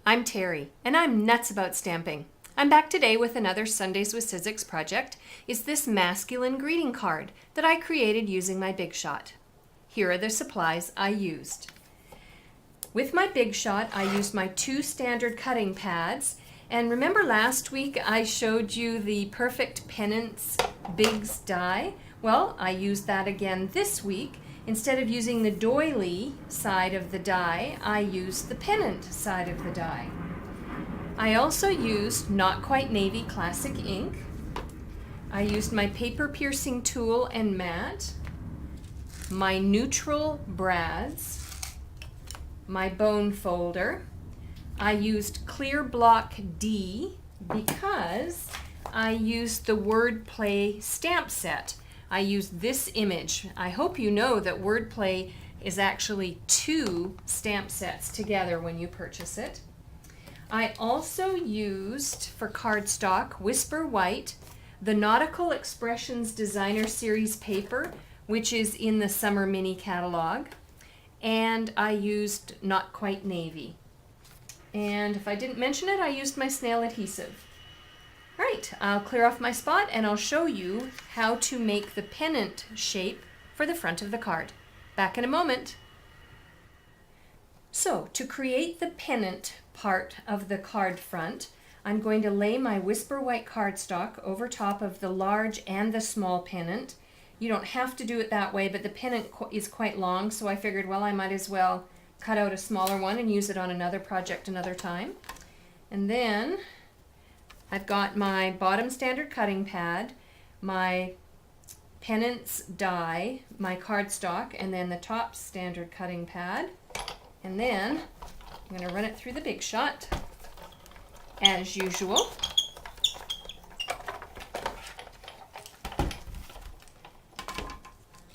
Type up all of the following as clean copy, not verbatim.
I'm Terry, and I'm nuts about stamping. I'm back today with another Sundays with Sizzix project. It's this masculine greeting card that I created using my Big Shot. Here are the supplies I used. With my Big Shot, I used my 2 standard cutting pads. And remember last week I showed you the perfect Pennants Bigs die? Well, I used that again this week. Instead of using the doily side of the die, I used the pennant side of the die. I also used Not Quite Navy Classic ink. I used my paper piercing tool and mat, my neutral brads, my bone folder. I used Clear Block D because I used the Wordplay stamp set. I used this image. I hope you know that Wordplay is actually 2 stamp sets together when you purchase it. I also used, for cardstock, Whisper White, the Nautical Expressions Designer Series paper, which is in the Summer Mini catalog, and I used Not Quite Navy. And if I didn't mention it, I used my snail adhesive. Right, I'll clear off my spot and I'll show you how to make the pennant shape for the front of the card. Back in a moment. So, to create the pennant part of the card front, I'm going to lay my Whisper White cardstock over top of the large and the small pennant. You don't have to do it that way, but the pennant is quite long, so I figured, well, I might as well cut out a smaller one and use it on another project another time. And then I've got my bottom standard cutting pad, my pennants die, my cardstock, and then the top standard cutting pad. And then I'm going to run it through the Big Shot, as usual.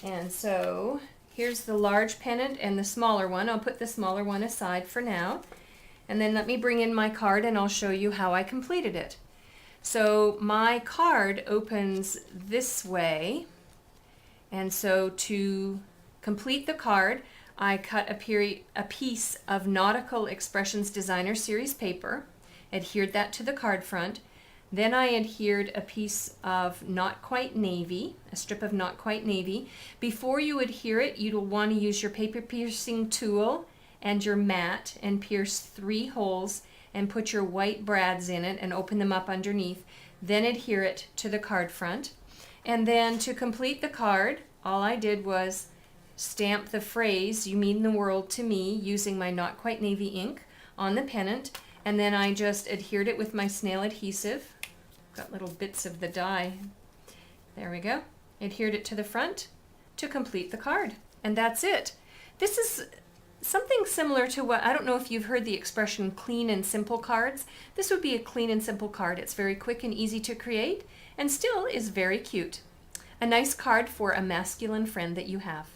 And so here's the large pennant and the smaller one. I'll put the smaller one aside for now. And then let me bring in my card and I'll show you how I completed it. So my card opens this way, and so to complete the card, I cut a piece of Nautical Expressions Designer Series paper, adhered that to the card front, then I adhered a piece of Not Quite Navy, a strip of Not Quite Navy. Before you adhere it, you'll want to use your paper piercing tool and your mat and pierce 3 holes and put your white brads in it and open them up underneath. Then adhere it to the card front. And then to complete the card, all I did was stamp the phrase, "You mean the world to me," using my Not Quite Navy ink on the pennant. And then I just adhered it with my snail adhesive. Got little bits of the die. There we go. Adhered it to the front to complete the card. And that's it. This is something similar to what, I don't know if you've heard the expression clean and simple cards. This would be a clean and simple card. It's very quick and easy to create and still is very cute. A nice card for a masculine friend that you have.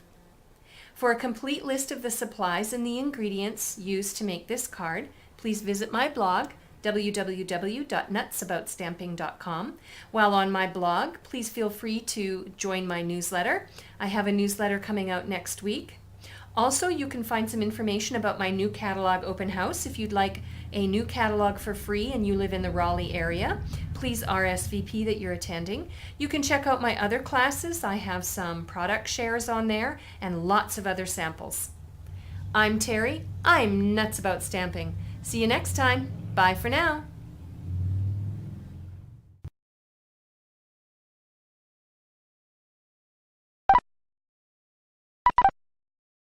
For a complete list of the supplies and the ingredients used to make this card, please visit my blog, www.nutsaboutstamping.com. While on my blog, please feel free to join my newsletter. I have a newsletter coming out next week. Also, you can find some information about my new catalog open house. If you'd like a new catalog for free and you live in the Raleigh area, please RSVP that you're attending. You can check out my other classes. I have some product shares on there and lots of other samples. I'm Terry. I'm nuts about stamping. See you next time. Bye for now.